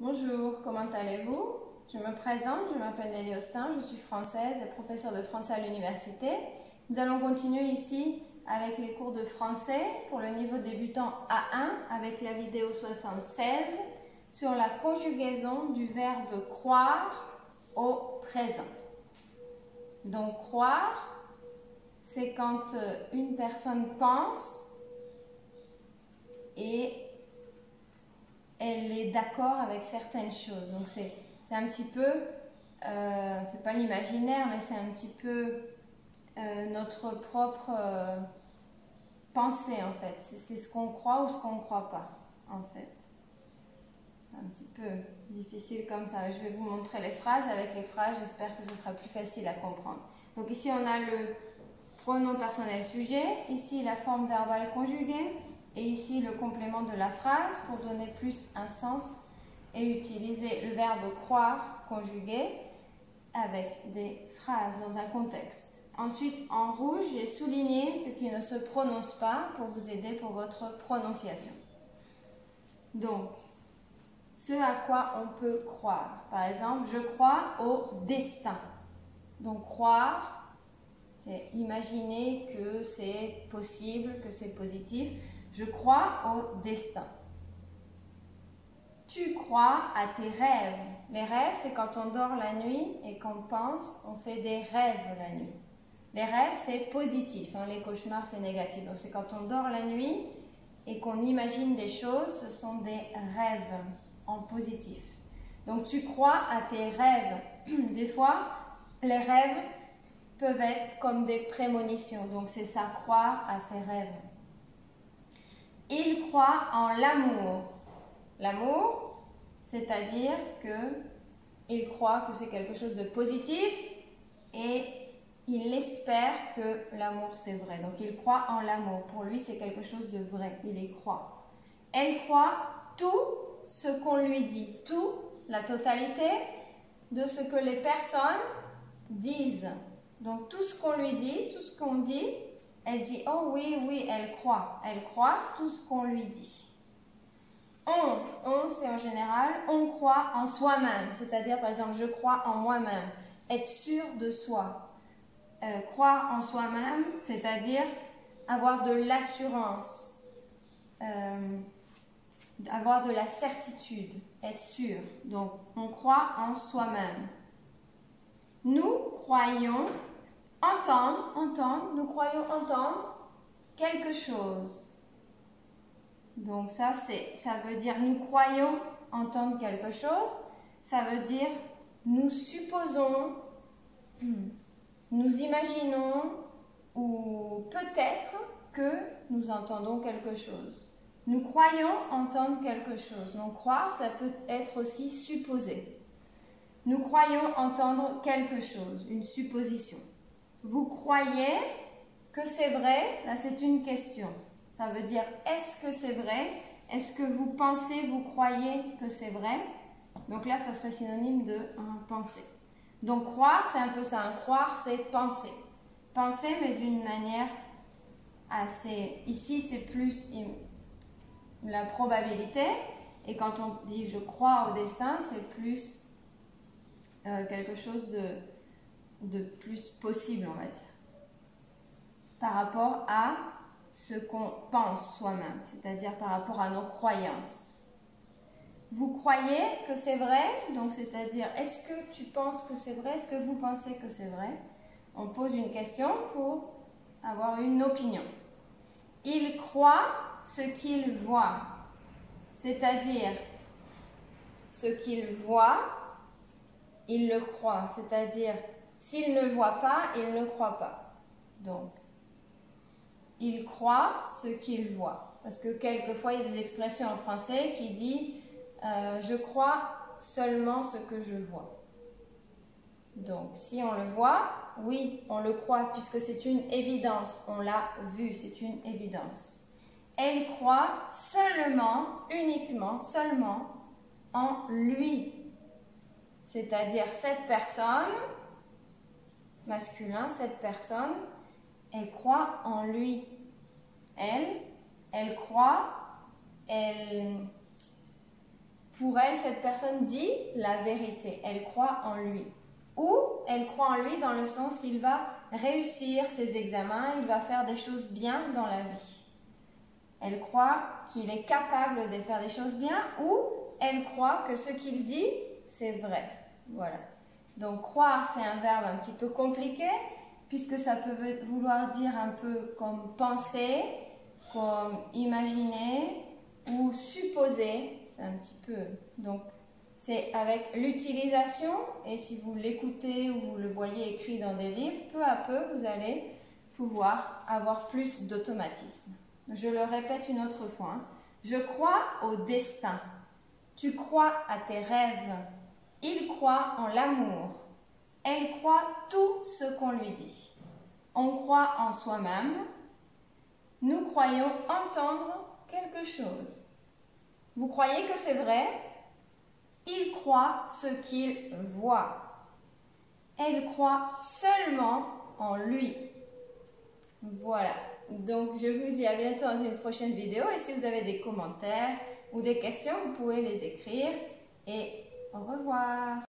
Bonjour, comment allez-vous? Je me présente, je m'appelle Nelly Austin, je suis française et professeure de français à l'université. Nous allons continuer ici avec les cours de français pour le niveau débutant A1 avec la vidéo 76 sur la conjugaison du verbe croire au présent. Donc croire, c'est quand une personne pense et elle est d'accord avec certaines choses. Donc c'est un petit peu, c'est pas l'imaginaire, mais c'est un petit peu notre propre pensée en fait. C'est ce qu'on croit ou ce qu'on ne croit pas en fait. C'est un petit peu difficile comme ça. Je vais vous montrer les phrases. Avec les phrases, j'espère que ce sera plus facile à comprendre. Donc ici on a le pronom personnel sujet, ici la forme verbale conjuguée, et ici le complément de la phrase pour donner plus un sens et utiliser le verbe croire conjugué avec des phrases dans un contexte. Ensuite, en rouge, j'ai souligné ce qui ne se prononce pas pour vous aider pour votre prononciation. Donc, ce à quoi on peut croire. Par exemple, je crois au destin. Donc, croire, c'est imaginer que c'est possible, que c'est positif. Je crois au destin. Tu crois à tes rêves. Les rêves, c'est quand on dort la nuit et qu'on pense, on fait des rêves la nuit. Les rêves, c'est positif. Hein, les cauchemars, c'est négatif. Donc, c'est quand on dort la nuit et qu'on imagine des choses, ce sont des rêves en positif. Donc, tu crois à tes rêves. Des fois, les rêves peuvent être comme des prémonitions. Donc, c'est ça, croire à ses rêves. Il croit en l'amour. L'amour, c'est-à-dire qu'il croit que c'est quelque chose de positif et il espère que l'amour c'est vrai. Donc il croit en l'amour. Pour lui, c'est quelque chose de vrai. Il y croit. Elle croit tout ce qu'on lui dit. Tout, la totalité de ce que les personnes disent. Donc tout ce qu'on lui dit, tout ce qu'on dit, elle dit, oh oui, oui, elle croit. Elle croit tout ce qu'on lui dit. On c'est en général, on croit en soi-même. C'est-à-dire, par exemple, je crois en moi-même. Être sûr de soi. Croire en soi-même, c'est-à-dire avoir de l'assurance. Avoir de la certitude. Être sûr. Donc, on croit en soi-même. Nous croyons nous croyons entendre quelque chose. Donc ça veut dire nous croyons entendre quelque chose. Ça veut dire nous supposons, nous imaginons ou peut-être que nous entendons quelque chose. Nous croyons entendre quelque chose. Donc croire, ça peut être aussi supposer. Nous croyons entendre quelque chose, une supposition. Vous croyez que c'est vrai? Là, c'est une question. Ça veut dire, est-ce que c'est vrai? Est-ce que vous pensez, vous croyez que c'est vrai? Donc là, ça serait synonyme de penser. Donc, croire, c'est un peu ça. Croire, c'est penser. Penser, mais d'une manière assez... Ici, c'est plus la probabilité. Et quand on dit « je crois au destin », c'est plus quelque chose de plus possible, on va dire, par rapport à ce qu'on pense soi-même, c'est-à-dire par rapport à nos croyances. Vous croyez que c'est vrai, donc c'est-à-dire, est-ce que tu penses que c'est vrai? Est-ce que vous pensez que c'est vrai? On pose une question pour avoir une opinion. Il croit ce qu'il voit, c'est-à-dire, ce qu'il voit, il le croit, c'est-à-dire, s'il ne voit pas, il ne croit pas. Donc, il croit ce qu'il voit. Parce que quelquefois, il y a des expressions en français qui disent je crois seulement ce que je vois. Donc, si on le voit, oui, on le croit puisque c'est une évidence. On l'a vu, c'est une évidence. Elle croit seulement, uniquement, seulement en lui. C'est-à-dire cette personne, masculin, cette personne, elle croit en lui. Elle croit, elle pour elle, cette personne dit la vérité. Elle croit en lui. Ou elle croit en lui dans le sens il va réussir ses examens, il va faire des choses bien dans la vie. Elle croit qu'il est capable de faire des choses bien ou elle croit que ce qu'il dit, c'est vrai. Voilà. Donc croire, c'est un verbe un petit peu compliqué puisque ça peut vouloir dire un peu comme penser, comme imaginer ou supposer. C'est un petit peu... Donc c'est avec l'utilisation et si vous l'écoutez ou vous le voyez écrit dans des livres, peu à peu vous allez pouvoir avoir plus d'automatisme. Je le répète une autre fois. Je crois au destin. Tu crois à tes rêves. Il croit en l'amour. Elle croit tout ce qu'on lui dit. On croit en soi-même. Nous croyons entendre quelque chose. Vous croyez que c'est vrai? Il croit ce qu'il voit. Elle croit seulement en lui. Voilà. Donc, je vous dis à bientôt dans une prochaine vidéo. Et si vous avez des commentaires ou des questions, vous pouvez les écrire. Et au revoir.